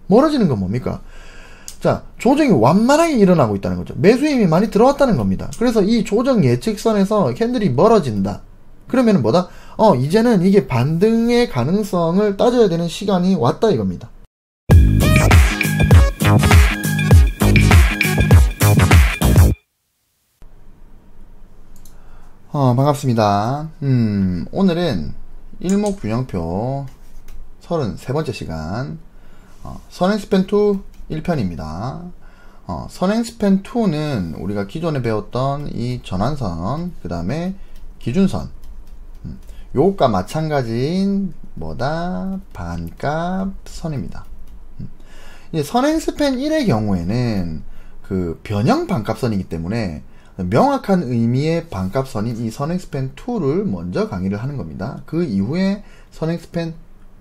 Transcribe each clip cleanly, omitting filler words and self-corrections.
멀어지는 건 뭡니까? 자, 조정이 완만하게 일어나고 있다는 거죠. 매수의 힘이 많이 들어왔다는 겁니다. 그래서 이 조정 예측선에서 캔들이 멀어진다. 그러면은 뭐다? 이제는 이게 반등의 가능성을 따져야 되는 시간이 왔다 이겁니다. 반갑습니다. 오늘은 일목균형표 33번째 시간, 선행스팬2 1편입니다. 선행스팬2는 우리가 기존에 배웠던 이 전환선, 그 다음에 기준선, 요것과 마찬가지인 뭐다? 반값선입니다. 이제 선행스팬 1의 경우에는 그 변형 반값선이기 때문에 명확한 의미의 반값선인 이 선행스팬 2를 먼저 강의를 하는 겁니다. 그 이후에 선행스팬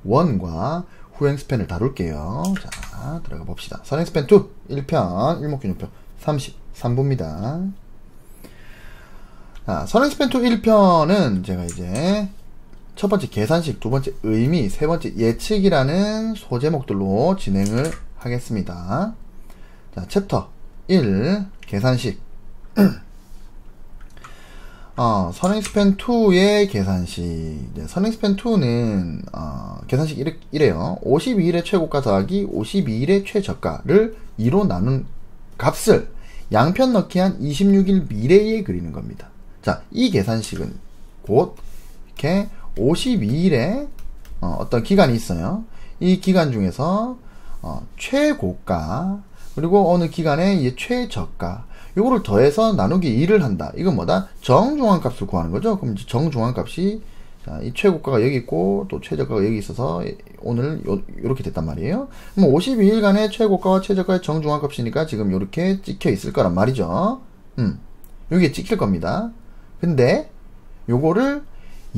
1과 후행스팬을 다룰게요. 자, 들어가 봅시다. 선행스팬 2 1편 일목균형표 33부입니다. 자, 선행스팬 2 1편은 제가 이제 첫 번째 계산식, 두 번째 의미, 세 번째 예측이라는 소제목들로 진행을 하겠습니다. 자, 챕터 1 계산식. 선행스팬2의 계산식. 선행스팬2는, 계산식 이래요. 52일의 최고가 더하기 52일의 최저가를 2로 나눈 값을 양편 넣기 한 26일 미래에 그리는 겁니다. 자, 이 계산식은 곧, 이렇게 52일에, 어떤 기간이 있어요. 이 기간 중에서, 최고가, 그리고 어느 기간에 이제 최저가, 요거를 더해서 나누기 2를 한다. 이건 뭐다? 정중앙값을 구하는 거죠. 그럼 이제 정중앙값이, 자, 이 최고가가 여기 있고, 또 최저가가 여기 있어서, 오늘 요렇게 됐단 말이에요. 그럼 52일간의 최고가와 최저가의 정중앙값이니까 지금 요렇게 찍혀 있을 거란 말이죠. 요게 찍힐 겁니다. 근데, 요거를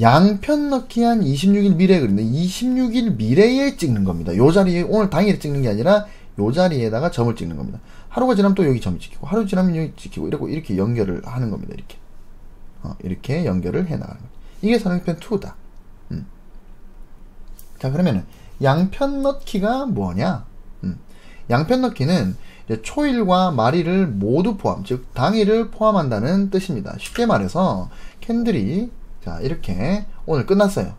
양편 넣기 한 26일 미래에 그리는데, 26일 미래에 찍는 겁니다. 요 자리에, 오늘 당일에 찍는 게 아니라, 요 자리에다가 점을 찍는 겁니다. 하루가 지나면 또 여기 점이 찍히고, 하루 지나면 여기 찍히고, 이렇게 연결을 하는 겁니다. 이렇게. 이렇게 연결을 해 나가는 겁니다. 이게 선행스팬 2다. 자, 그러면은, 양편 넣기가 뭐냐? 양편 넣기는 이제 초일과 말일을 모두 포함, 즉, 당일을 포함한다는 뜻입니다. 쉽게 말해서, 캔들이, 자, 이렇게, 오늘 끝났어요.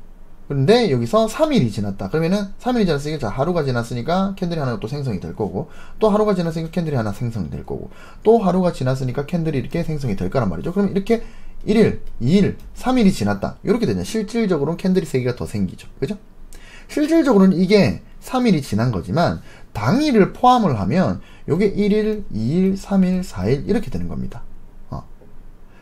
근데 여기서 3일이 지났다. 그러면은 3일이 지났으니까, 자, 하루가 지났으니까 캔들이 하나 또 생성이 될 거고, 또 하루가 지났으니까 캔들이 하나 생성이 될 거고, 또 하루가 지났으니까 캔들이 이렇게 생성이 될 거란 말이죠. 그럼 이렇게 1일, 2일, 3일이 지났다. 이렇게 되냐. 실질적으로는 캔들이 3개가 더 생기죠. 그죠? 실질적으로는 이게 3일이 지난 거지만, 당일을 포함을 하면, 요게 1일, 2일, 3일, 4일, 이렇게 되는 겁니다.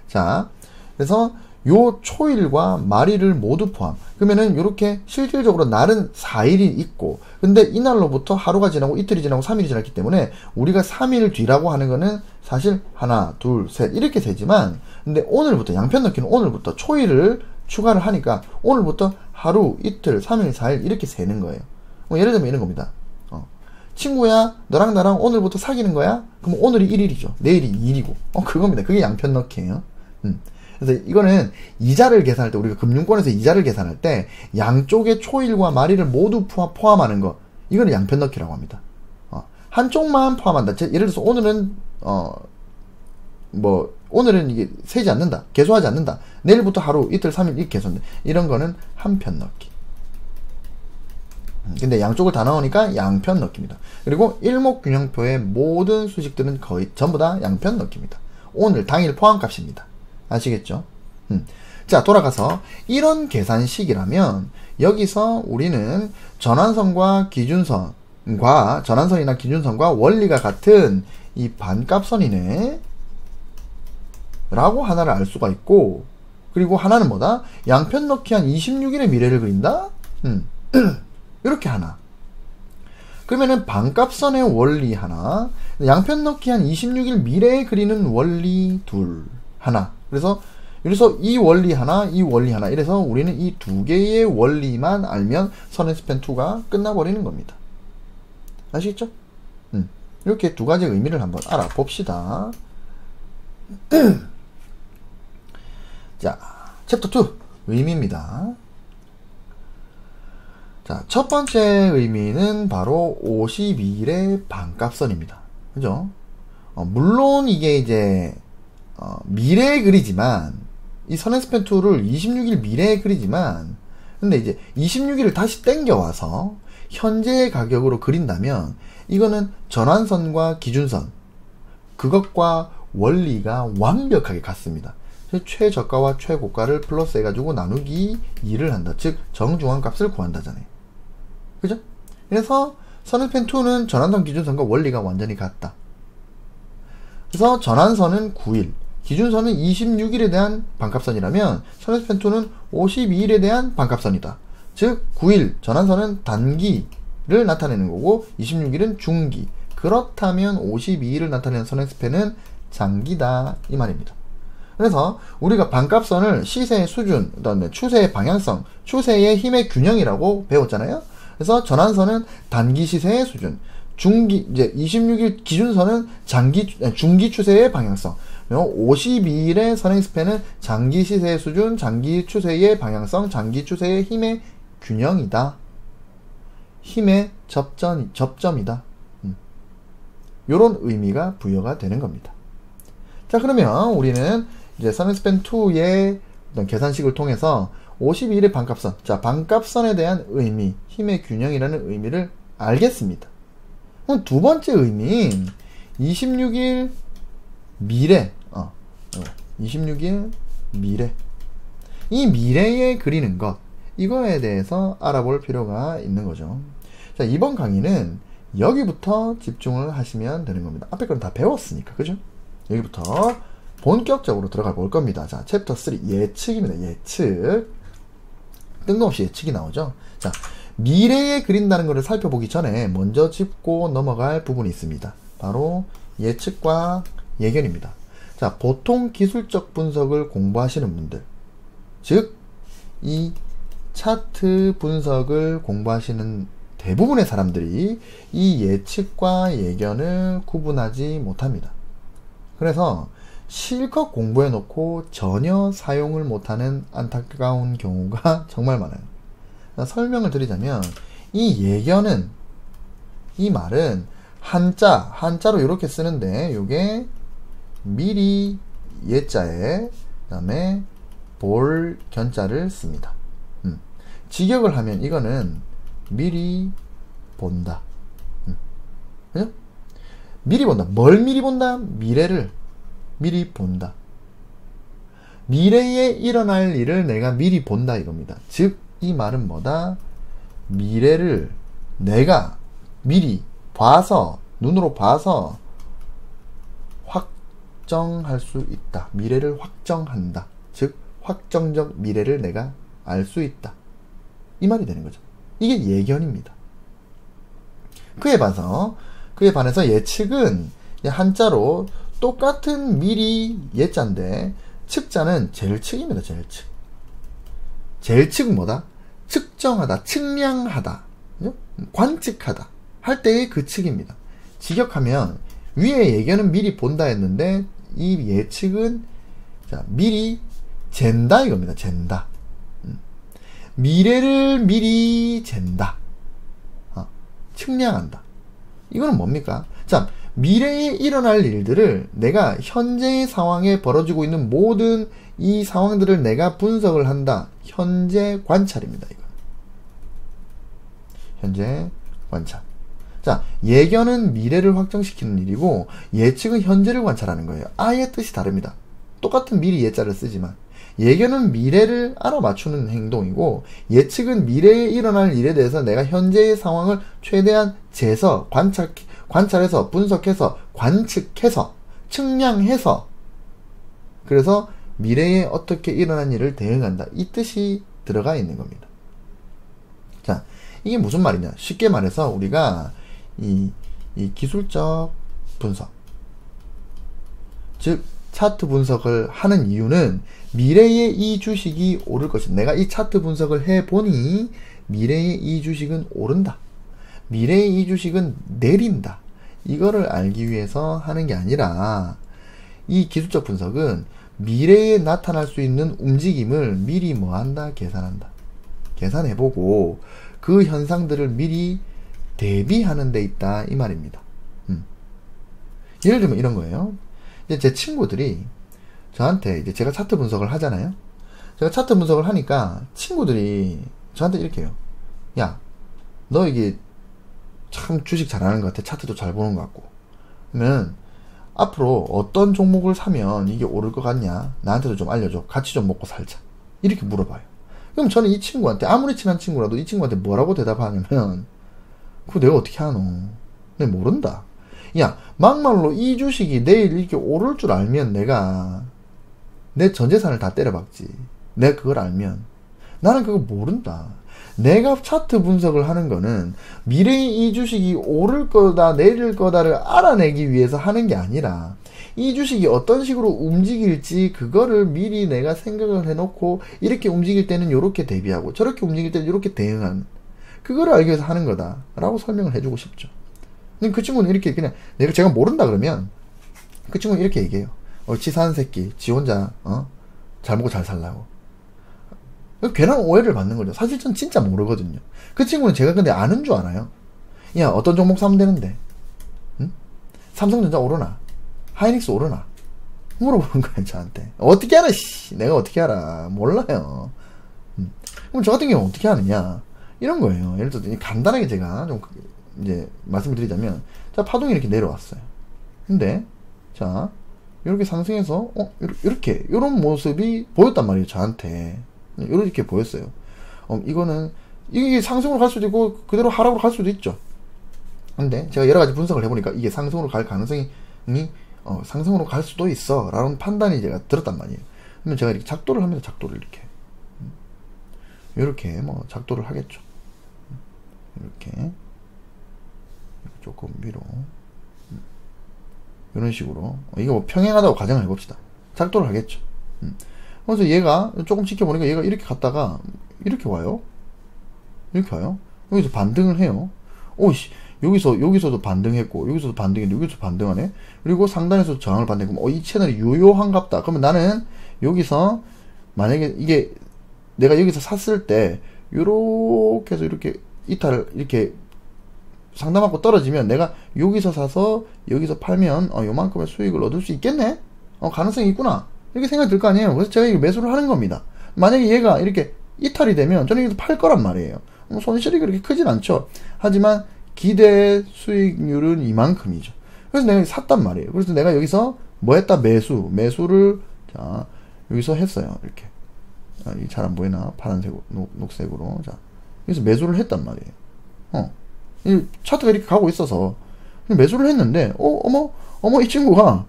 자, 그래서, 요 초일과 말일을 모두 포함. 그러면은 요렇게 실질적으로 날은 4일이 있고, 근데 이날로부터 하루가 지나고 이틀이 지나고 3일이 지났기 때문에 우리가 3일 뒤라고 하는 거는 사실 하나, 둘, 셋 이렇게 되지만, 근데 오늘부터 양편 넣기는 오늘부터 초일을 추가를 하니까 오늘부터 하루, 이틀, 3일, 4일 이렇게 세는 거예요. 예를 들면 이런 겁니다. 친구야, 너랑 나랑 오늘부터 사귀는 거야? 그럼 오늘이 1일이죠. 내일이 2일이고. 그겁니다. 그게 양편 넣기예요. 그래서 이거는 이자를 계산할 때, 우리가 금융권에서 이자를 계산할 때 양쪽의 초일과 말일을 모두 포함하는 거, 이거는 양편 넣기라고 합니다. 한쪽만 포함한다. 예를 들어서 오늘은 오늘은 이게 세지 않는다, 개수하지 않는다, 내일부터 하루, 이틀, 3일 이렇게 개수한다. 이런 거는 한편 넣기. 근데 양쪽을 다 넣으니까 양편 넣기입니다. 그리고 일목균형표의 모든 수식들은 거의 전부 다 양편 넣기입니다. 오늘 당일 포함값입니다. 아시겠죠? 자, 돌아가서 이런 계산식이라면 여기서 우리는 전환선과 기준선과, 전환선이나 기준선과 원리가 같은 이 반값선이네 라고 하나를 알 수가 있고, 그리고 하나는 뭐다? 양편 넣기 한 26일의 미래를 그린다? 이렇게 하나. 그러면은 반값선의 원리 하나, 양편 넣기 한 26일 미래에 그리는 원리 둘 하나. 그래서 이 원리 하나, 이 원리 하나, 이래서 우리는 이 두 개의 원리만 알면 선행스팬 2가 끝나버리는 겁니다. 아시겠죠? 이렇게 두 가지 의미를 한번 알아봅시다. 자, 챕터 2 의미입니다. 자, 첫 번째 의미는 바로 52일의 반값선입니다. 그죠? 물론 이게 이제 미래의 글이지만 이 선행스팬 툴을 26일 미래에 그리지만 근데 이제 26일을 다시 땡겨와서 현재의 가격으로 그린다면 이거는 전환선과 기준선 그것과 원리가 완벽하게 같습니다. 최저가와 최고가를 플러스 해가지고 나누기 2를 한다. 즉 정중앙 값을 구한다잖아요. 그죠? 그래서 선행스팬 2는 전환선 기준선과 원리가 완전히 같다. 그래서 전환선은 9일, 기준선은 26일에 대한 반값선이라면 선행스팬 2는 52일에 대한 반값선이다. 즉 9일 전환선은 단기를 나타내는 거고 26일은 중기. 그렇다면 52일을 나타내는 선행스팬은 장기다 이 말입니다. 그래서 우리가 반값선을 시세의 수준, 그다음에 추세의 방향성, 추세의 힘의 균형이라고 배웠잖아요. 그래서 전환선은 단기 시세의 수준, 중기 이제 26일 기준선은 중기 추세의 방향성, 52일의 선행스팬은 장기 시세의 수준, 장기 추세의 방향성, 장기 추세의 힘의 균형이다. 힘의 접점이다. 요런 의미가 부여가 되는 겁니다. 자, 그러면 우리는 이제 선행스팬 2의 어떤 계산식을 통해서 52일의 반값선, 자, 반값선에 대한 의미, 힘의 균형이라는 의미를 알겠습니다. 그럼 두 번째 의미인 26일 미래, 26일 미래. 이 미래에 그리는 것, 이거에 대해서 알아볼 필요가 있는 거죠. 자, 이번 강의는 여기부터 집중을 하시면 되는 겁니다. 앞에 건 다 배웠으니까, 그죠? 여기부터 본격적으로 들어가 볼 겁니다. 자, 챕터 3 예측입니다. 예측. 뜬금없이 예측이 나오죠. 자, 미래에 그린다는 것을 살펴보기 전에 먼저 짚고 넘어갈 부분이 있습니다. 바로 예측과 예견입니다. 자, 보통 기술적 분석을 공부하시는 분들, 즉 이 차트 분석을 공부하시는 대부분의 사람들이 이 예측과 예견을 구분하지 못합니다. 그래서 실컷 공부해 놓고 전혀 사용을 못하는 안타까운 경우가 정말 많아요. 설명을 드리자면 이 예견은, 이 말은 한자로 이렇게 쓰는데 요게 미리 예자에 그다음에 볼 견자를 씁니다. 직역을 하면 이거는 미리 본다. 그죠? 미리 본다. 뭘 미리 본다? 미래를 미리 본다. 미래에 일어날 일을 내가 미리 본다 이겁니다. 즉, 이 말은 뭐다? 미래를 내가 미리 봐서, 눈으로 봐서 확정할 수 있다. 미래를 확정한다. 즉, 확정적 미래를 내가 알 수 있다. 이 말이 되는 거죠. 이게 예견입니다. 그에 반해서 예측은 한자로 똑같은 미리 예자인데 측자는 제일측입니다. 제일측. 제일측은 뭐다? 측정하다, 측량하다, 관측하다 할 때의 그 측입니다. 직역하면 위에 예견은 미리 본다 했는데 이 예측은 자, 미리 잰다 이겁니다. 잰다. 미래를 미리 잰다. 측량한다. 이거는 뭡니까? 자, 미래에 일어날 일들을 내가 현재의 상황에 벌어지고 있는 모든 이 상황들을 내가 분석을 한다. 현재 관찰입니다. 이거. 현재 관찰. 자, 예견은 미래를 확정시키는 일이고 예측은 현재를 관찰하는 거예요. 아예 뜻이 다릅니다. 똑같은 미리 예자를 쓰지만 예견은 미래를 알아맞추는 행동이고 예측은 미래에 일어날 일에 대해서 내가 현재의 상황을 최대한 재서 관찰해서 분석해서 관측해서 측량해서 그래서 미래에 어떻게 일어난 일을 대응한다. 이 뜻이 들어가 있는 겁니다. 자, 이게 무슨 말이냐? 쉽게 말해서 우리가 이 기술적 분석, 즉 차트 분석을 하는 이유는 미래의 이 주식이 오를 것이다. 내가 이 차트 분석을 해보니 미래의 이 주식은 오른다. 미래의 이 주식은 내린다. 이거를 알기 위해서 하는 게 아니라 이 기술적 분석은 미래에 나타날 수 있는 움직임을 미리 뭐한다? 계산한다. 계산해보고 그 현상들을 미리 대비하는 데 있다 이 말입니다. 예를 들면 이런 거예요. 이제 제 친구들이 저한테 이제 제가 차트 분석을 하잖아요. 제가 차트 분석을 하니까 친구들이 저한테 이렇게 해요. 야, 너 이게 참 주식 잘하는 것 같아. 차트도 잘 보는 것 같고. 그러면 앞으로 어떤 종목을 사면 이게 오를 것 같냐? 나한테도 좀 알려줘. 같이 좀 먹고 살자. 이렇게 물어봐요. 그럼 저는 이 친구한테 아무리 친한 친구라도 이 친구한테 뭐라고 대답하냐면 그거 내가 어떻게 하노? 내가 모른다. 야, 막말로 이 주식이 내일 이렇게 오를 줄 알면 내가 내 전 재산을 다 때려박지. 내가 그걸 알면 나는 그거 모른다. 내가 차트 분석을 하는 거는 미래의 이 주식이 오를 거다 내릴 거다를 알아내기 위해서 하는 게 아니라 이 주식이 어떤 식으로 움직일지 그거를 미리 내가 생각을 해놓고 이렇게 움직일 때는 이렇게 대비하고 저렇게 움직일 때는 이렇게 대응하는 그거를 알기 위해서 하는 거다 라고 설명을 해주고 싶죠. 근데 그 친구는 이렇게 그냥 제가 모른다 그러면 그 친구는 이렇게 얘기해요. 치사한 새끼 지 혼자 잘 먹고 잘 살라고. 괜한 오해를 받는 거죠. 사실 전 진짜 모르거든요. 그 친구는 제가 근데 아는 줄 알아요. 야, 어떤 종목 사면 되는데? 응? 삼성전자 오르나? 하이닉스 오르나? 물어보는 거예요, 저한테. 어떻게 알아, 씨. 내가 어떻게 알아. 몰라요. 그럼 저 같은 경우는 어떻게 하느냐? 이런 거예요. 예를 들어서 간단하게 제가 좀 이제 말씀을 드리자면, 자, 파동이 이렇게 내려왔어요. 근데, 자, 이렇게 상승해서, 이렇게, 이런 모습이 보였단 말이에요, 저한테. 이렇게 보였어요. 이거는 이게 상승으로 갈 수도 있고 그대로 하락으로 갈 수도 있죠. 근데 제가 여러 가지 분석을 해보니까 이게 상승으로 갈 가능성이 상승으로 갈 수도 있어 라는 판단이 제가 들었단 말이에요. 그러면 제가 이렇게 작도를 하면서 작도를 이렇게 뭐 작도를 하겠죠. 이렇게 조금 위로 이런 식으로 이거 뭐 평행하다고 가정을 해봅시다. 작도를 하겠죠. 그래서 얘가 조금 지켜보니까 얘가 이렇게 갔다가 이렇게 와요. 이렇게 와요. 여기서 반등을 해요. 오씨, 여기서도 반등했고 여기서도 반등했는데 여기서 반등하네. 그리고 상단에서 저항을 받는 이 채널이 유효한갑다. 그러면 나는 여기서 만약에 이게 내가 여기서 샀을 때 요렇게 해서 이렇게 이탈을 이렇게 상담하고 떨어지면 내가 여기서 사서 여기서 팔면 요만큼의 수익을 얻을 수 있겠네. 가능성이 있구나. 이렇게 생각이 들 거 아니에요. 그래서 제가 이거 매수를 하는 겁니다. 만약에 얘가 이렇게 이탈이 되면 저는 여기서 팔 거란 말이에요. 손실이 그렇게 크진 않죠. 하지만 기대 수익률은 이만큼이죠. 그래서 내가 샀단 말이에요. 그래서 내가 여기서 뭐 했다? 매수를 자 여기서 했어요. 이렇게 잘 안 보이나? 파란색 녹색으로 자 여기서 매수를 했단 말이에요. 이 차트가 이렇게 가고 있어서 매수를 했는데 어머 이 친구가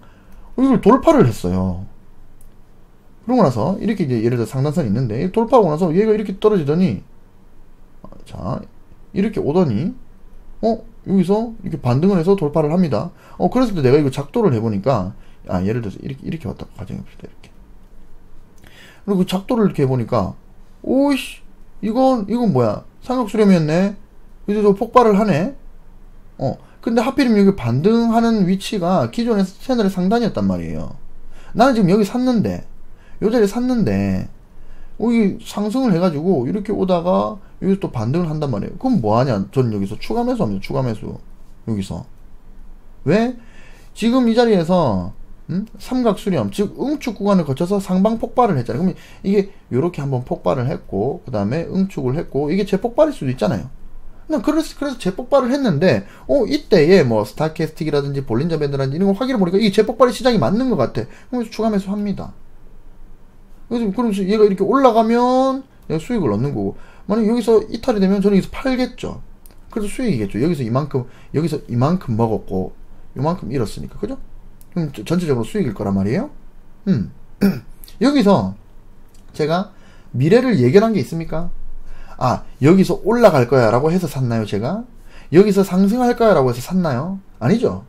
이걸 돌파를 했어요. 그러고 나서 이렇게 이제 예를 들어 상단선이 있는데 돌파하고 나서 얘가 이렇게 떨어지더니 자 이렇게 오더니 여기서 이렇게 반등을 해서 돌파를 합니다. 그랬을 때 내가 이거 작도를 해보니까 예를 들어서 이렇게 왔다고 가정해봅시다. 이렇게 그리고 작도를 이렇게 해보니까 오이씨 이건 뭐야 삼각수렴이었네. 그래서 폭발을 하네. 근데 하필이면 여기 반등하는 위치가 기존의 채널의 상단이었단 말이에요. 나는 지금 여기 샀는데 요 자리에 샀는데 여기 상승을 해가지고 이렇게 오다가 여기서 또 반등을 한단 말이에요. 그럼 뭐하냐? 저는 여기서 추가 매수합니다. 추가 매수. 여기서 왜? 지금 이 자리에서 삼각수렴 즉 응축 구간을 거쳐서 상방 폭발을 했잖아요. 그러면 이게 요렇게 한번 폭발을 했고 그 다음에 응축을 했고 이게 재폭발일 수도 있잖아요. 그래서 재폭발을 했는데 이때에 뭐 스타캐스틱이라든지 볼린저 밴드라든지 이런 거 확인해 보니까 이게 재폭발의 시장이 맞는 것 같아. 그래서 추가 매수합니다. 그래서 얘가 이렇게 올라가면 내가 수익을 얻는 거고 만약 여기서 이탈이 되면 저는 여기서 팔겠죠. 그래서 수익이겠죠. 여기서 이만큼 먹었고 요만큼 잃었으니까 그죠? 그럼 전체적으로 수익일 거란 말이에요. 여기서 제가 미래를 예견한 게 있습니까? 여기서 올라갈 거야 라고 해서 샀나요 제가? 여기서 상승할 거야 라고 해서 샀나요? 아니죠.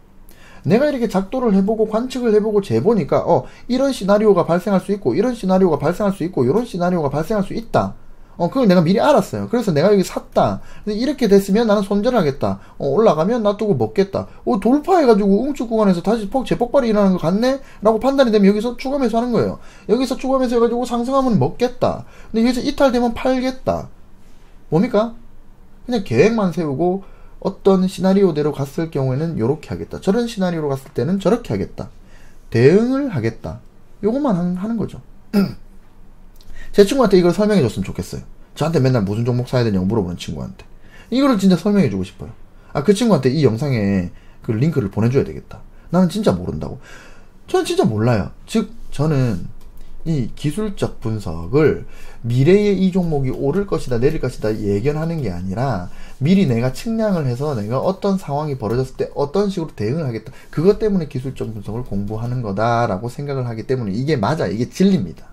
내가 이렇게 작도를 해보고 관측을 해보고 재보니까 이런 시나리오가 발생할 수 있고 이런 시나리오가 발생할 수 있고 이런 시나리오가 발생할 수 있다. 그걸 내가 미리 알았어요. 그래서 내가 여기 샀다. 이렇게 됐으면 나는 손절하겠다. 올라가면 놔두고 먹겠다. 돌파해가지고 응축 구간에서 다시 재폭발이 일어나는 것 같네? 라고 판단이 되면 여기서 추가 매수하는 거예요. 여기서 추가 매수해가지고 상승하면 먹겠다. 근데 여기서 이탈되면 팔겠다. 뭡니까? 그냥 계획만 세우고 어떤 시나리오대로 갔을 경우에는 요렇게 하겠다. 저런 시나리오로 갔을 때는 저렇게 하겠다. 대응을 하겠다. 요것만 하는 거죠. 제 친구한테 이걸 설명해 줬으면 좋겠어요. 저한테 맨날 무슨 종목 사야 되냐고 물어보는 친구한테. 이거를 진짜 설명해 주고 싶어요. 그 친구한테 이 영상에 그 링크를 보내줘야 되겠다. 나는 진짜 모른다고. 저는 진짜 몰라요. 즉, 저는 이 기술적 분석을 미래에 이 종목이 오를 것이다 내릴 것이다 예견하는 게 아니라 미리 내가 측량을 해서 내가 어떤 상황이 벌어졌을 때 어떤 식으로 대응을 하겠다, 그것 때문에 기술적 분석을 공부하는 거다라고 생각을 하기 때문에 이게 맞아, 이게 진리입니다.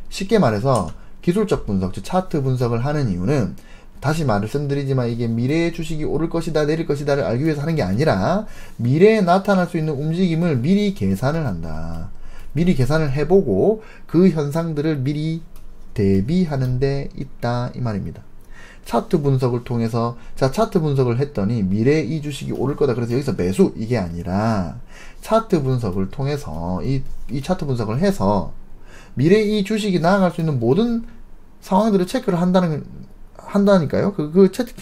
쉽게 말해서 기술적 분석, 즉 차트 분석을 하는 이유는, 다시 말씀드리지만 이게 미래의 주식이 오를 것이다 내릴 것이다를 알기 위해서 하는 게 아니라 미래에 나타날 수 있는 움직임을 미리 계산을 한다. 미리 계산을 해보고 그 현상들을 미리 대비하는 데 있다, 이 말입니다. 차트 분석을 통해서, 자, 차트 분석을 했더니 미래에 이 주식이 오를 거다, 그래서 여기서 매수, 이게 아니라 차트 분석을 통해서 이 차트 분석을 해서 미래에 이 주식이 나아갈 수 있는 모든 상황들을 체크를 한다니까요.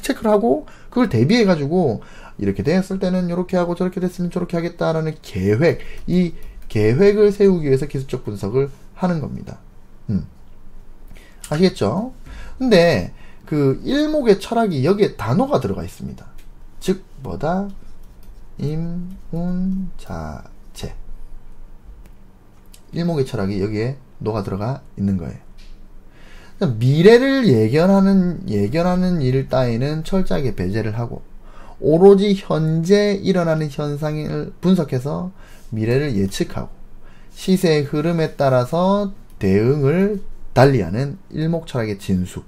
체크를 하고 그걸 대비해 가지고 이렇게 됐을 때는 이렇게 하고 저렇게 됐으면 저렇게 하겠다라는 계획, 이 계획을 세우기 위해서 기술적 분석을 하는 겁니다. 아시겠죠? 근데 그 일목의 철학이 여기에 단어가 들어가 있습니다. 즉 뭐다? 임운자체. 일목의 철학이 여기에 녹아 들어가 있는 거예요. 미래를 예견하는 일 따위는 철저하게 배제를 하고 오로지 현재 일어나는 현상을 분석해서 미래를 예측하고 시세의 흐름에 따라서 대응을 달리하는 일목철학의 진수,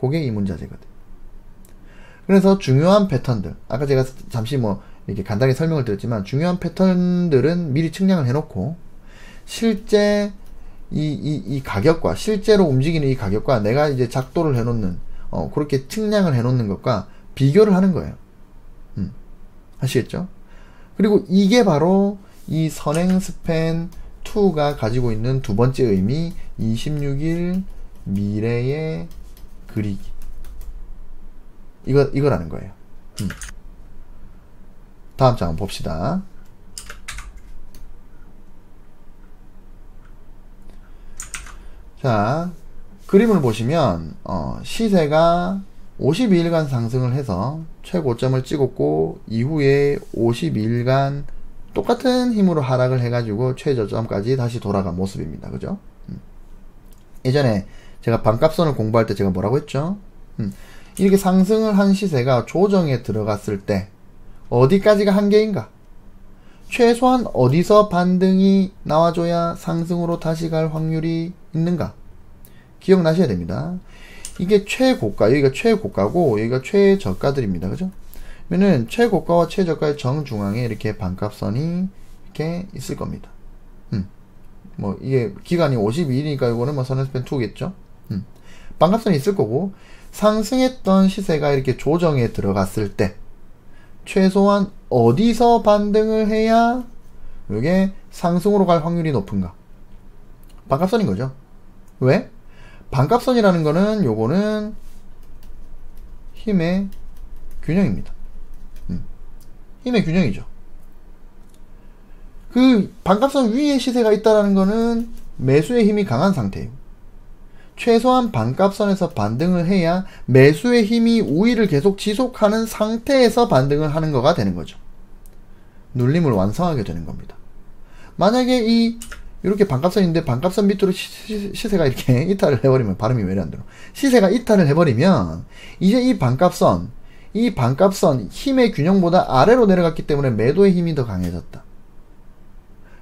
그게 이문자재거든. 그래서 중요한 패턴들, 아까 제가 잠시 이렇게 간단히 설명을 드렸지만 중요한 패턴들은 미리 측량을 해놓고 실제 이 가격과, 실제로 움직이는 이 가격과 내가 이제 작도를 해놓는, 그렇게 측량을 해놓는 것과 비교를 하는 거예요. 아시겠죠? 그리고 이게 바로 이 선행스팬 2가 가지고 있는 두 번째 의미, 26일 미래의 그리기. 이거라는 거예요. 다음 장 한번 봅시다. 자, 그림을 보시면 시세가 52일간 상승을 해서 최고점을 찍었고 이후에 52일간 똑같은 힘으로 하락을 해가지고 최저점까지 다시 돌아간 모습입니다. 그죠? 예전에 제가 반값선을 공부할 때 제가 뭐라고 했죠? 이렇게 상승을 한 시세가 조정에 들어갔을 때 어디까지가 한계인가? 최소한 어디서 반등이 나와줘야 상승으로 다시 갈 확률이 있는가? 기억나셔야 됩니다. 이게 최고가, 여기가 최고가고 여기가 최저가들입니다. 그죠? 그러면은 최고가와 최저가의 정중앙에 이렇게 반값선이 이렇게 있을 겁니다. 이게 기간이 52일이니까 이거는 선행스팬 2겠죠? 반값선이 있을 거고, 상승했던 시세가 이렇게 조정에 들어갔을 때 최소한 어디서 반등을 해야 이게 상승으로 갈 확률이 높은가? 반값선인 거죠. 왜? 반값선이라는 거는 요거는 힘의 균형입니다. 힘의 균형이죠. 그 반값선 위에 시세가 있다라는 거는 매수의 힘이 강한 상태예요. 최소한 반값선에서 반등을 해야 매수의 힘이 우위를 계속 지속하는 상태에서 반등을 하는 거가 되는 거죠. 눌림을 완성하게 되는 겁니다. 만약에 이렇게 반값선인데 반값선 밑으로 시세가 이렇게 이탈을 해버리면, 발음이 왜 안 들어? 시세가 이탈을 해버리면 이제 이 반값선 힘의 균형보다 아래로 내려갔기 때문에 매도의 힘이 더 강해졌다.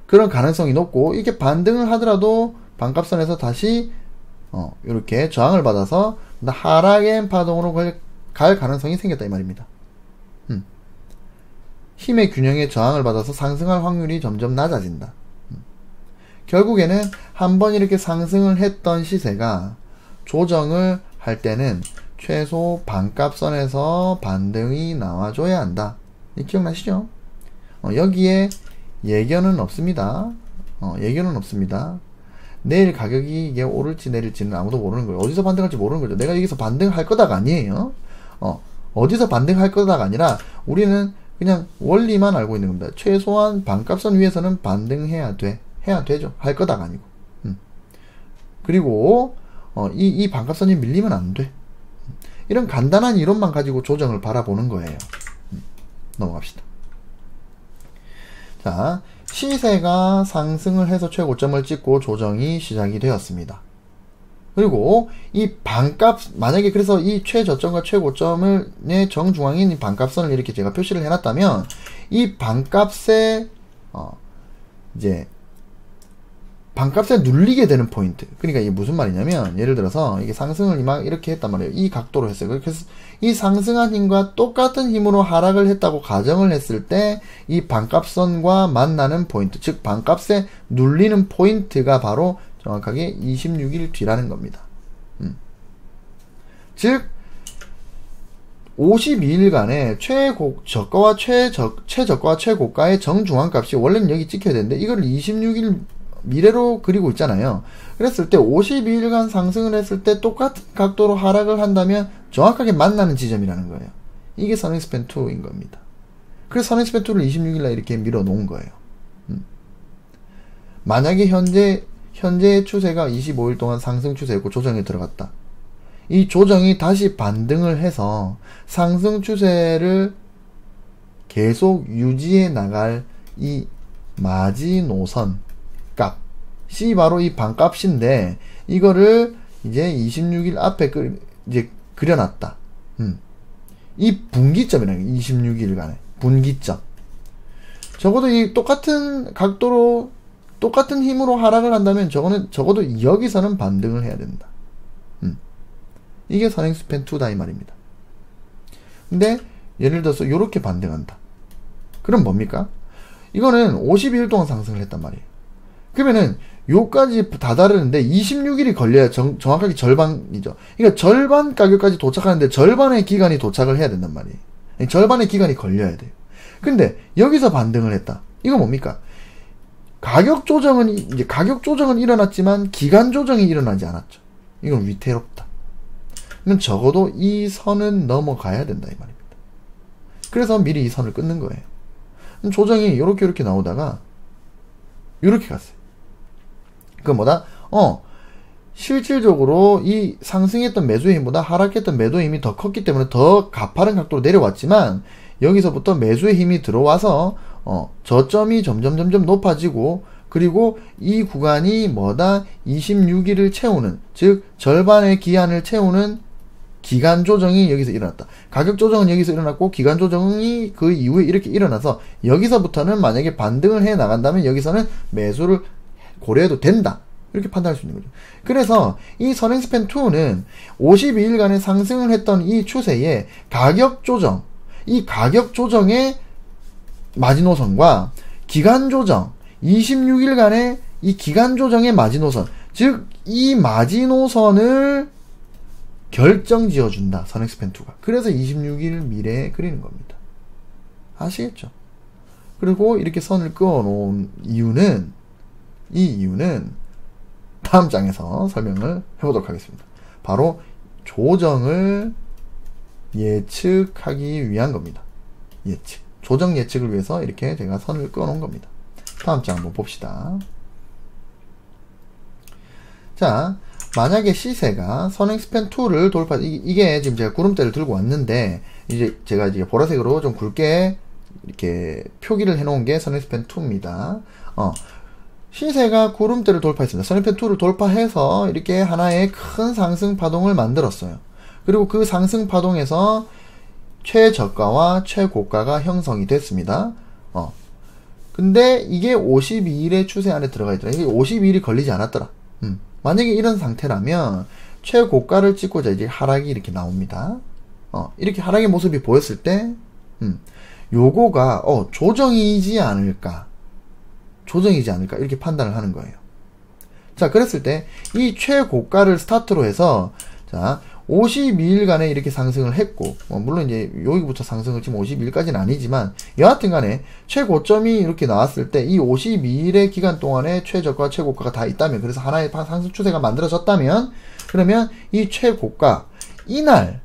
그런 가능성이 높고, 이렇게 반등을 하더라도 반값선에서 다시 이렇게 저항을 받아서 하락의 파동으로 갈 가능성이 생겼다, 이 말입니다. 힘의 균형에 저항을 받아서 상승할 확률이 점점 낮아진다. 결국에는 한번 이렇게 상승을 했던 시세가 조정을 할 때는 최소 반값선에서 반등이 나와줘야 한다. 기억나시죠? 여기에 예견은 없습니다. 예견은 없습니다. 내일 가격이 이게 오를지 내릴지는 아무도 모르는 거예요. 어디서 반등할지 모르는 거죠. 내가 여기서 반등할 거다가 아니에요. 어디서 반등할 거다가 아니라 우리는 그냥 원리만 알고 있는 겁니다. 최소한 반값선 위에서는 반등해야 해야 되죠. 할 거다가 아니고. 그리고 이 반값선이 밀리면 안 돼. 이런 간단한 이론만 가지고 조정을 바라보는 거예요. 넘어갑시다. 자, 시세가 상승을 해서 최고점을 찍고 조정이 시작이 되었습니다. 그리고 이 반값, 만약에 그래서 이 최저점과 최고점을 정중앙인 이 반값선을 이렇게 제가 표시를 해놨다면 이 반값에 이제 반값에 눌리게 되는 포인트. 그러니까 이게 무슨 말이냐면, 예를 들어서 이게 상승을 막 이렇게 했단 말이에요. 이 각도로 했어요. 그래서 이 상승한 힘과 똑같은 힘으로 하락을 했다고 가정을 했을 때 이 반값선과 만나는 포인트, 즉 반값에 눌리는 포인트가 바로 정확하게 26일 뒤라는 겁니다. 즉 52일간의 최저가와 최저가와 최고가의 정중앙값이 원래는 여기 찍혀야 되는데 이걸 26일 미래로 그리고 있잖아요. 그랬을 때 52일간 상승을 했을 때 똑같은 각도로 하락을 한다면 정확하게 만나는 지점이라는 거예요. 이게 선행스팬 2인 겁니다. 그래서 선행스팬 2를 26일날 이렇게 밀어 놓은 거예요. 만약에 현재의 추세가 25일 동안 상승 추세였고 조정에 들어갔다. 이 조정이 다시 반등을 해서 상승 추세를 계속 유지해 나갈 이 마지노선 값이 바로 이 반값인데, 이거를 이제 26일 앞에 이제 그려놨다. 이 분기점이라는 게 26일간의 분기점. 적어도 이 똑같은 각도로 똑같은 힘으로 하락을 한다면 적어도 여기서는 반등을 해야 된다. 이게 선행스팬 2다 이 말입니다. 근데 예를 들어서 이렇게 반등한다. 그럼 뭡니까? 이거는 52일 동안 상승을 했단 말이에요. 그러면은 요까지 다다르는데 26일이 걸려야 정확하게 절반이죠. 그러니까 절반 가격까지 도착하는데 절반의 기간이 도착을 해야 된단 말이에요. 절반의 기간이 걸려야 돼요. 근데 여기서 반등을 했다. 이거 뭡니까? 가격 조정은 일어났지만 기간 조정이 일어나지 않았죠. 이건 위태롭다. 그럼 적어도 이 선은 넘어가야 된다 이 말입니다. 그래서 미리 이 선을 끊는 거예요. 조정이 이렇게 나오다가 이렇게 갔어요. 그건 뭐다? 실질적으로 이 상승했던 매수의 힘보다 하락했던 매도의 힘이 더 컸기 때문에 더 가파른 각도로 내려왔지만, 여기서부터 매수의 힘이 들어와서 저점이 점점 높아지고, 그리고 이 구간이 뭐다? 26일을 채우는, 즉 절반의 기한을 채우는 기간 조정이 여기서 일어났다. 가격 조정은 여기서 일어났고 기간 조정이 그 이후에 이렇게 일어나서 여기서부터는 만약에 반등을 해 나간다면 여기서는 매수를 고려해도 된다. 이렇게 판단할 수 있는 거죠. 그래서 이 선행스팬 2는 52일간의 상승을 했던 이 추세에 가격 조정, 이 가격 조정의 마지노선과 기간 조정, 26일간의 이 기간 조정의 마지노선, 즉 이 마지노선을 결정 지어준다. 선행스팬 2가. 그래서 26일 미래에 그리는 겁니다. 아시겠죠? 그리고 이렇게 선을 그어 놓은 이유는, 이 이유는 다음 장에서 설명을 해보도록 하겠습니다. 바로 조정을 예측하기 위한 겁니다. 예측. 조정 예측을 위해서 이렇게 제가 선을 그어 놓은 겁니다. 다음 장 한번 봅시다. 자, 만약에 시세가 선행스팬 2를 이게 지금 제가 구름대를 들고 왔는데, 이제 제가 이제 보라색으로 좀 굵게 이렇게 표기를 해놓은 게 선행스팬 2입니다. 시세가 구름대를 돌파했습니다. 선행스팬 2를 돌파해서 이렇게 하나의 큰 상승 파동을 만들었어요. 그리고 그 상승 파동에서 최저가와 최고가가 형성이 됐습니다. 근데 이게 52일의 추세 안에 들어가 있더라. 이게 52일이 걸리지 않았더라. 만약에 이런 상태라면 최고가를 찍고자 이제 하락이 이렇게 나옵니다. 이렇게 하락의 모습이 보였을 때 요거가 조정이지 않을까 이렇게 판단을 하는 거예요. 자, 그랬을 때 이 최고가를 스타트로 해서, 자, 52일간에 이렇게 상승을 했고, 물론 이제 여기부터 상승을 지금 52일까지는 아니지만, 여하튼 간에 최고점이 이렇게 나왔을 때 이 52일의 기간 동안에 최저가, 최고가가 다 있다면, 그래서 하나의 상승 추세가 만들어졌다면, 그러면 이 최고가, 이날,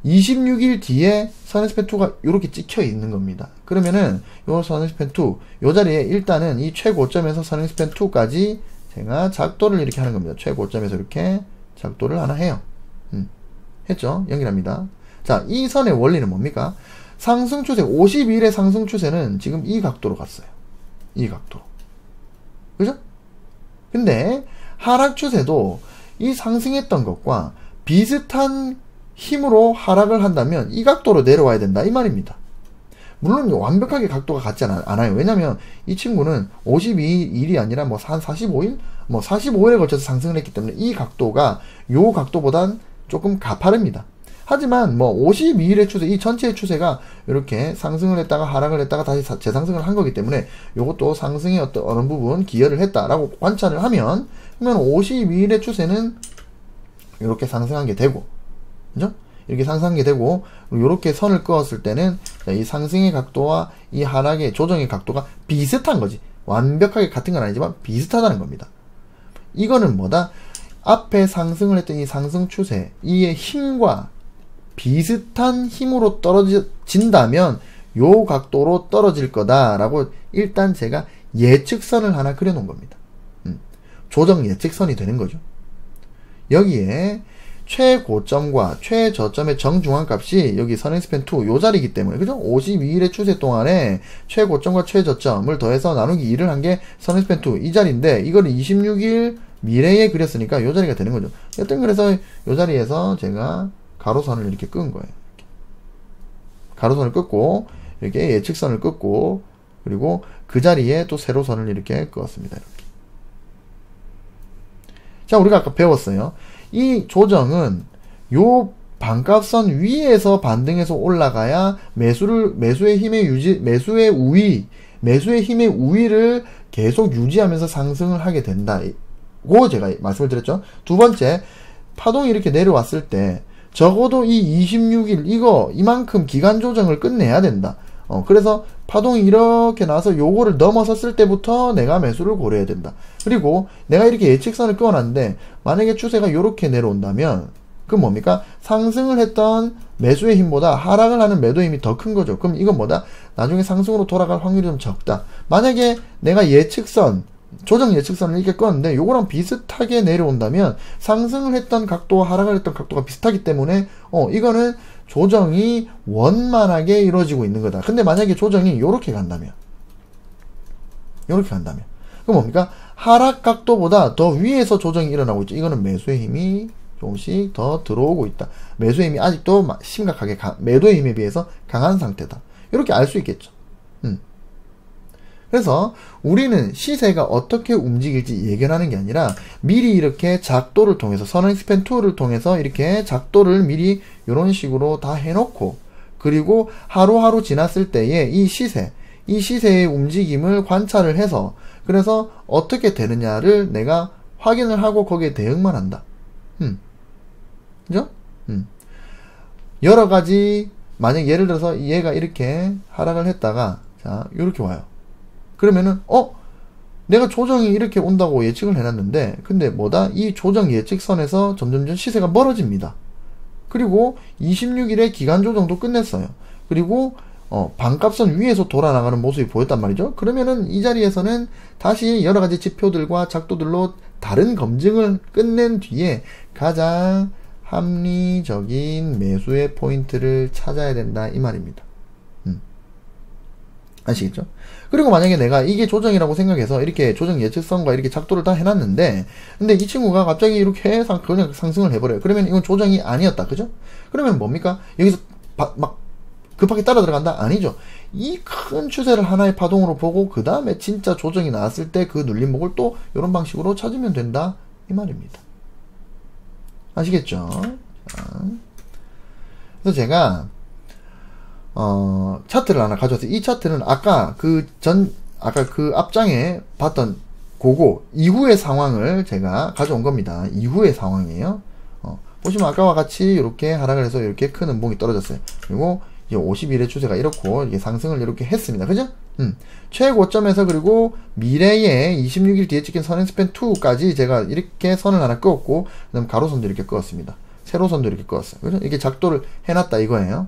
26일 뒤에 선행스팬2가 이렇게 찍혀 있는 겁니다. 그러면은, 요 선행스팬2, 요 자리에 일단은 이 최고점에서 선행스팬2까지 제가 작도를 이렇게 하는 겁니다. 최고점에서 이렇게 작도를 하나 해요. 했죠? 연결합니다. 자, 이 선의 원리는 뭡니까? 상승 추세, 52일의 상승 추세는 지금 이 각도로 갔어요. 이 각도로. 그죠? 근데 하락 추세도 이 상승했던 것과 비슷한 힘으로 하락을 한다면 이 각도로 내려와야 된다. 이 말입니다. 물론 완벽하게 각도가 같지 않아요. 왜냐면 이 친구는 52일이 아니라 뭐 한 45일? 뭐 45일에 걸쳐서 상승을 했기 때문에 이 각도가 요 각도보단 조금 가파릅니다. 하지만 뭐 52일의 추세, 이 전체의 추세가 이렇게 상승을 했다가 하락을 했다가 다시 재상승을 한 거기 때문에 요것도 상승의 어느 부분 기여를 했다라고 관찰을 하면, 그러면 52일의 추세는 이렇게 상승한 게 되고, 그죠? 이렇게 상승한 게 되고, 이렇게 선을 그었을 때는 이 상승의 각도와 이 하락의 조정의 각도가 비슷한 거지. 완벽하게 같은 건 아니지만 비슷하다는 겁니다. 이거는 뭐다? 앞에 상승을 했던 이 상승 추세, 이의 힘과 비슷한 힘으로 떨어진다면 요 각도로 떨어질 거다라고 일단 제가 예측선을 하나 그려놓은 겁니다. 조정 예측선이 되는 거죠. 여기에 최고점과 최저점의 정중앙값이 여기 선행스팬2 요 자리이기 때문에, 그죠? 52일의 추세 동안에 최고점과 최저점을 더해서 나누기 2를 한 게 선행스팬2 이 자리인데, 이거를 26일 미래에 그렸으니까 요 자리가 되는 거죠. 여튼 그래서 요 자리에서 제가 가로선을 이렇게 끈 거예요. 이렇게. 가로선을 긋고 이렇게 예측선을 긋고, 그리고 그 자리에 또 세로선을 이렇게 그었습니다. 이렇게. 자, 우리가 아까 배웠어요. 이 조정은 요 반값선 위에서 반등해서 올라가야 매수의 힘의 우위를 계속 유지하면서 상승을 하게 된다고 제가 말씀을 드렸죠. 두 번째, 파동이 이렇게 내려왔을 때 적어도 이 26일 이만큼 기간 조정을 끝내야 된다. 그래서 파동이 이렇게 나서 요거를 넘어섰을 때부터 내가 매수를 고려해야 된다. 그리고 내가 이렇게 예측선을 그어놨는데 만약에 추세가 요렇게 내려온다면 그건 뭡니까? 상승을 했던 매수의 힘보다 하락을 하는 매도의 힘이 더 큰 거죠. 그럼 이건 뭐다? 나중에 상승으로 돌아갈 확률이 좀 적다. 만약에 내가 조정 예측선을 이렇게 껐는데 요거랑 비슷하게 내려온다면 상승을 했던 각도와 하락을 했던 각도가 비슷하기 때문에 이거는 조정이 원만하게 이루어지고 있는 거다. 근데 만약에 조정이 요렇게 간다면 그럼 뭡니까? 하락 각도보다 더 위에서 조정이 일어나고 있죠. 이거는 매수의 힘이 조금씩 더 들어오고 있다. 매수의 힘이 아직도 심각하게 매도의 힘에 비해서 강한 상태다. 이렇게 알 수 있겠죠. 그래서 우리는 시세가 어떻게 움직일지 예견하는 게 아니라 미리 이렇게 작도를 통해서 선행스팬2를 통해서 이렇게 작도를 미리 이런 식으로 다 해놓고, 그리고 하루하루 지났을 때에 이 시세의 움직임을 관찰을 해서 그래서 어떻게 되느냐를 내가 확인을 하고 거기에 대응만 한다. 그죠? 여러 가지, 만약 예를 들어서 얘가 이렇게 하락을 했다가 자 이렇게 와요. 그러면은 내가 조정이 이렇게 온다고 예측을 해놨는데 근데 뭐다? 이 조정 예측선에서 점점점 시세가 멀어집니다. 그리고 26일에 기간 조정도 끝냈어요. 그리고 반값선 위에서 돌아나가는 모습이 보였단 말이죠. 그러면은 이 자리에서는 다시 여러가지 지표들과 작도들로 다른 검증을 끝낸 뒤에 가장 합리적인 매수의 포인트를 찾아야 된다 이 말입니다. 아시겠죠? 그리고 만약에 내가 이게 조정이라고 생각해서 이렇게 조정 예측선과 이렇게 작도를 다 해놨는데 근데 이 친구가 갑자기 이렇게 그냥 상승을 해버려요. 그러면 이건 조정이 아니었다. 그죠? 그러면 뭡니까? 여기서 막 급하게 따라 들어간다? 아니죠. 이 큰 추세를 하나의 파동으로 보고 그 다음에 진짜 조정이 나왔을 때 그 눌림목을 또 이런 방식으로 찾으면 된다 이 말입니다. 아시겠죠? 자. 그래서 제가 차트를 하나 가져왔어요. 이 차트는 아까 그 앞장에 봤던 그거 이후의 상황을 제가 가져온 겁니다. 이후의 상황이에요. 보시면 아까와 같이 이렇게 하락을 해서 이렇게 큰 음봉이 떨어졌어요. 그리고 이제 50일의 추세가 이렇고 이게 상승을 이렇게 했습니다. 그죠? 최고점에서 그리고 미래에 26일 뒤에 찍힌 선행스팬 2까지 제가 이렇게 선을 하나 그었고, 그다음 가로선도 이렇게 그었습니다. 세로선도 이렇게 그었어요. 그죠? 이렇게 작도를 해놨다 이거예요.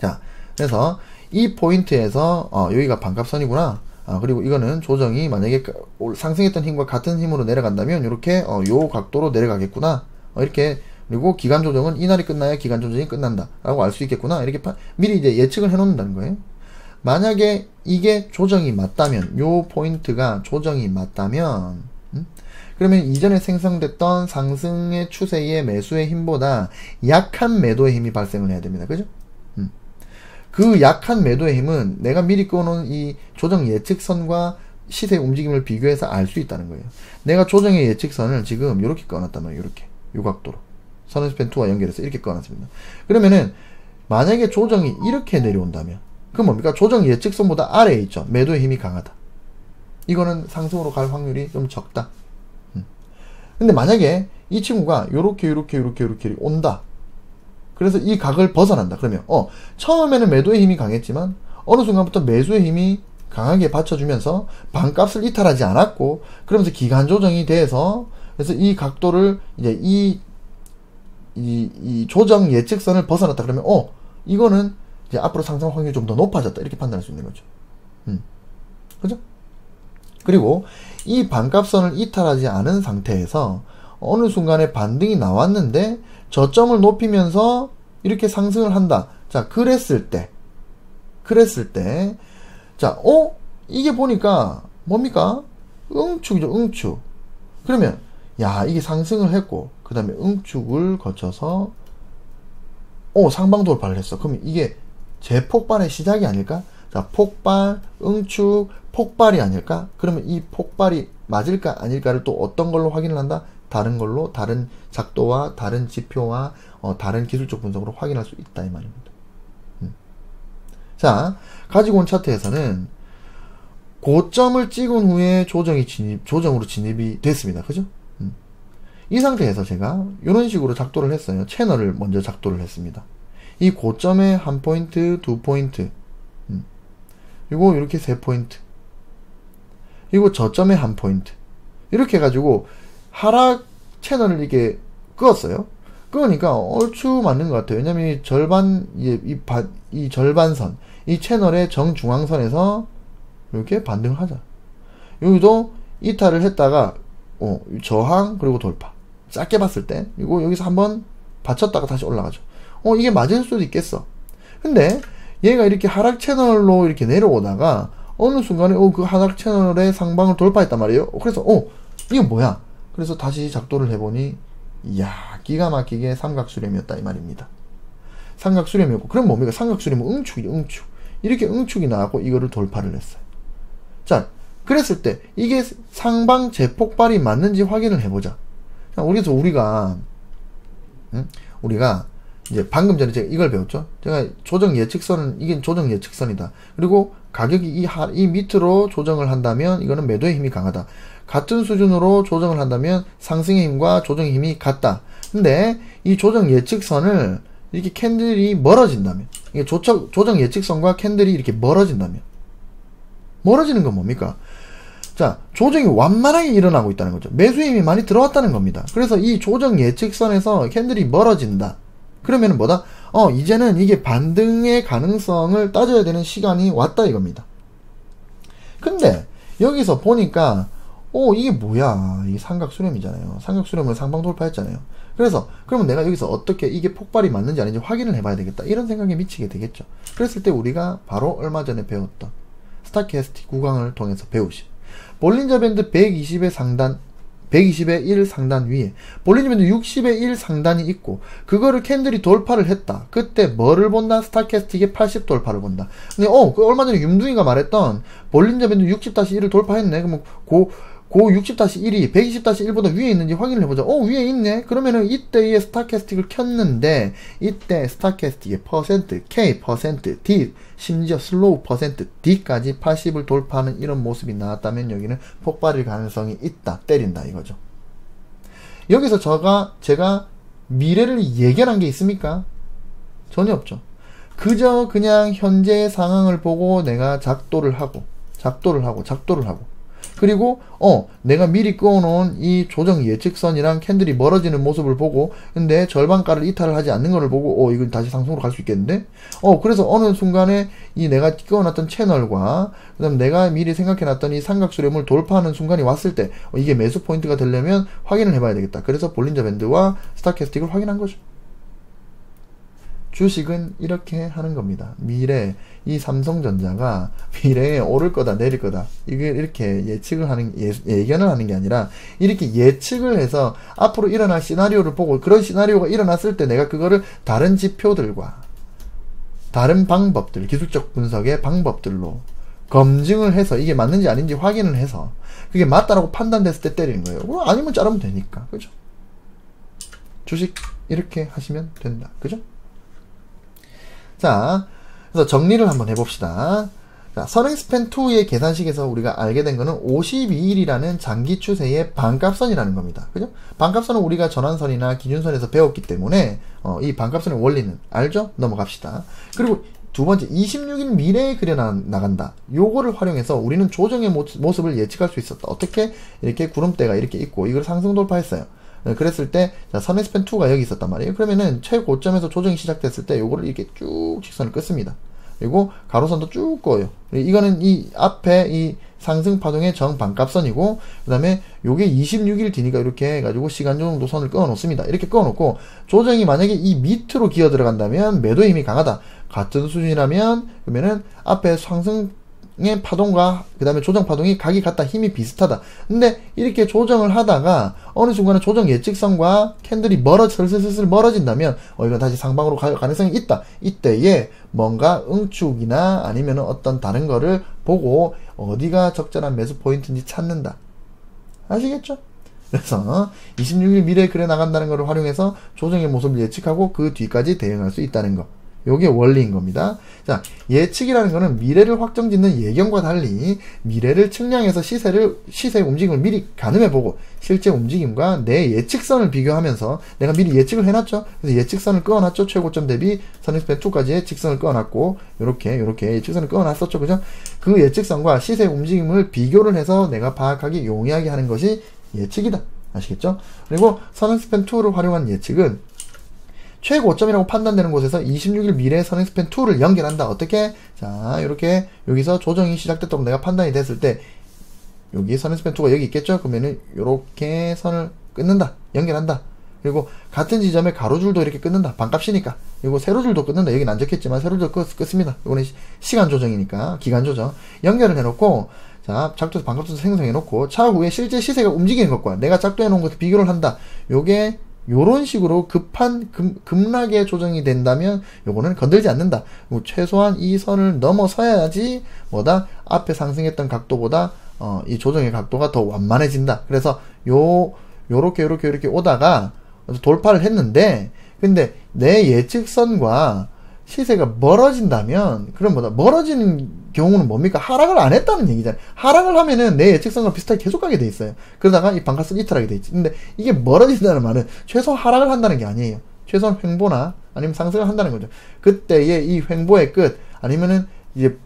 자, 그래서 이 포인트에서 여기가 반값선이구나. 그리고 이거는 조정이 만약에 상승했던 힘과 같은 힘으로 내려간다면 이렇게 요 각도로 내려가겠구나. 이렇게. 그리고 기간 조정은 이날이 끝나야 기간 조정이 끝난다 라고 알 수 있겠구나. 이렇게 미리 이제 예측을 해 놓는다는 거예요. 만약에 이게 조정이 맞다면, 요 포인트가 조정이 맞다면, 그러면 이전에 생성됐던 상승의 추세의 매수의 힘보다 약한 매도의 힘이 발생을 해야 됩니다. 그죠? 그 약한 매도의 힘은 내가 미리 끄어놓은 이 조정 예측선과 시세 움직임을 비교해서 알 수 있다는 거예요. 내가 조정의 예측선을 지금 이렇게 꺼놨단 말이에요. 이렇게. 요 각도로. 선행스팬 2와 연결해서 이렇게 꺼놨습니다. 그러면은, 만약에 조정이 이렇게 내려온다면, 그건 뭡니까? 조정 예측선보다 아래에 있죠. 매도의 힘이 강하다. 이거는 상승으로 갈 확률이 좀 적다. 근데 만약에 이 친구가 요렇게 온다. 그래서 이 각을 벗어난다. 그러면 처음에는 매도의 힘이 강했지만 어느 순간부터 매수의 힘이 강하게 받쳐주면서 반값을 이탈하지 않았고, 그러면서 기간 조정이 돼서, 그래서 이 각도를 이제 이 조정 예측선을 벗어났다. 그러면 이거는 이제 앞으로 상승 확률이 좀 더 높아졌다. 이렇게 판단할 수 있는 거죠. 그죠? 그리고 이 반값선을 이탈하지 않은 상태에서 어느 순간에 반등이 나왔는데 저점을 높이면서 이렇게 상승을 한다. 자, 그랬을 때 자, 이게 보니까 뭡니까? 응축이죠, 응축. 그러면 야, 이게 상승을 했고 그 다음에 응축을 거쳐서 상방 돌파를 했어. 그러면 이게 재폭발의 시작이 아닐까? 자, 폭발, 응축, 폭발이 아닐까? 그러면 이 폭발이 맞을까 아닐까를 또 어떤 걸로 확인을 한다? 다른 걸로, 다른 작도와 다른 지표와 다른 기술적 분석으로 확인할 수 있다 이 말입니다. 자, 가지고 온 차트에서는 고점을 찍은 후에 조정으로 진입이 됐습니다. 그죠? 이 상태에서 제가 이런 식으로 작도를 했어요. 채널을 먼저 작도를 했습니다. 이 고점에 한 포인트, 두 포인트, 그리고 이렇게 세 포인트, 그리고 저점에 한 포인트, 이렇게 해가지고 하락 채널을 이렇게 그었어요. 그러니까 얼추 맞는 것 같아요. 왜냐면 이 절반, 이 절반선, 이 채널의 정중앙선에서 이렇게 반등을 하자. 여기도 이탈을 했다가 저항 그리고 돌파. 짧게 봤을 때, 그리고 여기서 한번 받쳤다가 다시 올라가죠. 이게 맞을 수도 있겠어. 근데 얘가 이렇게 하락 채널로 이렇게 내려오다가 어느 순간에 그 하락 채널의 상방을 돌파했단 말이에요. 그래서 이거 뭐야? 그래서 다시 작도를 해보니 이야, 기가 막히게 삼각수렴이었다 이 말입니다. 삼각수렴이었고, 그럼 뭡니까? 삼각수렴은 응축이죠, 응축. 이렇게 응축이 나왔고 이거를 돌파를 했어요. 자, 그랬을 때 이게 상방 재폭발이 맞는지 확인을 해보자. 그래서 우리가 이제 방금 전에 제가 이걸 배웠죠. 제가 조정 예측선은, 이게 조정 예측선이다. 그리고 가격이 이 밑으로 조정을 한다면 이거는 매도의 힘이 강하다. 같은 수준으로 조정을 한다면 상승의 힘과 조정의 힘이 같다. 근데 이 조정 예측선을 이렇게 캔들이 멀어진다면, 이게 조정 예측선과 캔들이 이렇게 멀어진다면, 멀어지는 건 뭡니까? 자, 조정이 완만하게 일어나고 있다는 거죠. 매수의 힘이 많이 들어왔다는 겁니다. 그래서 이 조정 예측선에서 캔들이 멀어진다. 그러면은 뭐다? 이제는 이게 반등의 가능성을 따져야 되는 시간이 왔다 이겁니다. 근데 여기서 보니까 이게 뭐야? 이게 삼각수렴이잖아요. 삼각수렴을 상방 돌파했잖아요. 그래서 그러면 내가 여기서 어떻게 이게 폭발이 맞는지 아닌지 확인을 해봐야 되겠다. 이런 생각에 미치게 되겠죠. 그랬을 때 우리가 바로 얼마 전에 배웠던 스타캐스틱 구강을 통해서 배우신 볼린저 밴드 120의 상단, 120의 1 상단 위에 볼린저 밴드 60의 1 상단이 있고, 그거를 캔들이 돌파를 했다. 그때 뭐를 본다? 스타캐스틱의 80 돌파를 본다. 근데 그 얼마 전에 윤둥이가 말했던 볼린저 밴드 60-1을 돌파했네. 그러면 고 60-1이 120-1보다 위에 있는지 확인을 해보자. 위에 있네. 그러면은 이때의 스타캐스틱을 켰는데, 이때 스타캐스틱의 퍼센트, K 퍼센트, D, 심지어 슬로우 퍼센트, D까지 80을 돌파하는 이런 모습이 나왔다면 여기는 폭발일 가능성이 있다. 때린다 이거죠. 여기서 제가 미래를 예견한 게 있습니까? 전혀 없죠. 그저 그냥 현재의 상황을 보고 내가 작도를 하고 그리고 내가 미리 그어놓은 이 조정 예측선이랑 캔들이 멀어지는 모습을 보고 근데 절반가를 이탈을 하지 않는 거를 보고 이건 다시 상승으로 갈 수 있겠는데 그래서 어느 순간에 이 내가 그어놨던 채널과 그 다음 내가 미리 생각해놨던 이 삼각수렴을 돌파하는 순간이 왔을 때 이게 매수 포인트가 되려면 확인을 해봐야 되겠다. 그래서 볼린저 밴드와 스타캐스틱을 확인한 거죠. 주식은 이렇게 하는 겁니다. 미래, 이 삼성전자가 미래에 오를 거다, 내릴 거다. 이걸 이렇게 예측을 하는, 예견을 하는 게 아니라, 이렇게 예측을 해서 앞으로 일어날 시나리오를 보고, 그런 시나리오가 일어났을 때 내가 그거를 다른 지표들과, 다른 방법들, 기술적 분석의 방법들로 검증을 해서, 이게 맞는지 아닌지 확인을 해서, 그게 맞다라고 판단됐을 때 때리는 거예요. 아니면 자르면 되니까. 그죠? 주식, 이렇게 하시면 된다. 그죠? 자, 그래서 정리를 한번 해봅시다. 자, 선행스팬2의 계산식에서 우리가 알게 된 거는 52일이라는 장기 추세의 반값선이라는 겁니다. 그죠? 반값선은 우리가 전환선이나 기준선에서 배웠기 때문에, 이 반값선의 원리는 알죠? 넘어갑시다. 그리고 두 번째, 26일 미래에 그려나간다. 요거를 활용해서 우리는 조정의 모습을 예측할 수 있었다. 어떻게? 이렇게 구름대가 이렇게 있고, 이걸 상승 돌파했어요. 그랬을 때, 자, 선행스팬2가 여기 있었단 말이에요. 그러면은, 최고점에서 조정이 시작됐을 때, 요거를 이렇게 쭉 직선을 끊습니다. 그리고, 가로선도 쭉 꺼요. 이거는 이 앞에 이 상승 파동의 정반값선이고, 그 다음에, 요게 26일 뒤니까 이렇게 해가지고, 시간정도 선을 끊어 놓습니다. 이렇게 끊어 놓고, 조정이 만약에 이 밑으로 기어 들어간다면, 매도의 힘이 강하다. 같은 수준이라면, 그러면은, 앞에 상승, 의 파동과 그 다음에 조정 파동이 각이 같다, 힘이 비슷하다. 근데 이렇게 조정을 하다가 어느 순간에 조정 예측선과 캔들이 슬슬 멀어진다면 이건 다시 상방으로 갈 가능성이 있다. 이때에 뭔가 응축이나 아니면 어떤 다른 거를 보고 어디가 적절한 매수 포인트인지 찾는다. 아시겠죠? 그래서 26일 미래에 그려 나간다는 것을 활용해서 조정의 모습을 예측하고 그 뒤까지 대응할 수 있다는 거. 요게 원리인 겁니다. 자, 예측이라는 거는 미래를 확정짓는 예견과 달리 미래를 측량해서 시세의 움직임을 미리 가늠해보고 실제 움직임과 내 예측선을 비교하면서 내가 미리 예측을 해놨죠. 그래서 예측선을 그어놨죠. 최고점 대비 선행스팬2까지의 직선을 그어놨고 요렇게 예측선을 그어놨었죠. 그죠? 그 예측선과 시세의 움직임을 비교를 해서 내가 파악하기 용이하게 하는 것이 예측이다. 아시겠죠? 그리고 선행스팬2를 활용한 예측은 최고점이라고 판단되는 곳에서 26일 미래 선행스팬2를 연결한다. 어떻게? 자, 이렇게 여기서 조정이 시작됐다고 내가 판단이 됐을 때 여기 선행스팬2가 여기 있겠죠? 그러면은 이렇게 선을 끊는다. 연결한다. 그리고 같은 지점에 가로줄도 이렇게 끊는다. 반값이니까. 그리고 세로줄도 끊는다. 여기는 안 적혔지만 세로줄도 끊습니다. 이거는 시간 조정이니까 기간 조정. 연결을 해놓고 자, 작도에서 반값선 생성해놓고 차후에 실제 시세가 움직이는 것과 내가 작도해놓은 것을 비교를 한다. 요게 요런 식으로 급락의 조정이 된다면 요거는 건들지 않는다. 최소한 이 선을 넘어서야지 앞에 상승했던 각도보다 이 조정의 각도가 더 완만해진다. 그래서 요렇게 오다가 돌파를 했는데 근데 내 예측선과 시세가 멀어진다면 그럼 멀어지는 경우는 뭡니까? 하락을 안 했다는 얘기잖아요. 하락을 하면은 내 예측선과 비슷하게 계속 가게 돼 있어요. 그러다가 이 반값선 이탈하게 돼 있지. 근데 이게 멀어진다는 말은 최소한 하락을 한다는 게 아니에요. 최소한 횡보나 아니면 상승을 한다는 거죠. 그때의 이 횡보의 끝 아니면은 이제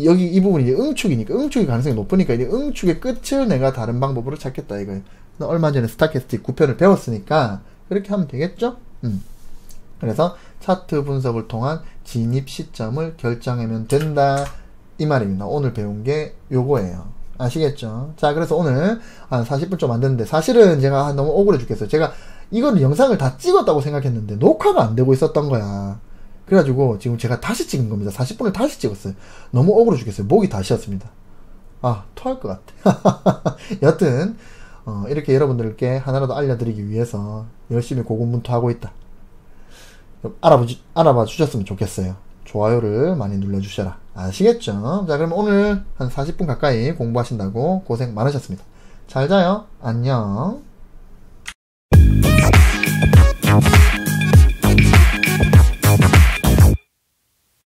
여기 이 부분이 이제 응축이니까 응축의 가능성이 높으니까 이제 응축의 끝을 내가 다른 방법으로 찾겠다 이거예요. 얼마 전에 스타캐스틱 9편을 배웠으니까 그렇게 하면 되겠죠? 그래서 차트 분석을 통한 진입 시점을 결정하면 된다. 이 말입니다. 오늘 배운 게 요거예요. 아시겠죠? 자, 그래서 오늘 한 40분 좀 안 됐는데 사실은 제가 너무 억울해 죽겠어요. 제가 이거를 영상을 다 찍었다고 생각했는데 녹화가 안 되고 있었던 거야. 그래가지고 지금 제가 다시 찍은 겁니다. 40분을 다시 찍었어요. 너무 억울해 죽겠어요. 목이 다 쉬었습니다. 토할 것 같아. 여튼 이렇게 여러분들께 하나라도 알려드리기 위해서 열심히 고군분투하고 있다. 알아봐 주셨으면 좋겠어요. 좋아요를 많이 눌러주셔라. 아시겠죠? 자, 그럼 오늘 한 40분 가까이 공부하신다고 고생 많으셨습니다. 잘 자요. 안녕.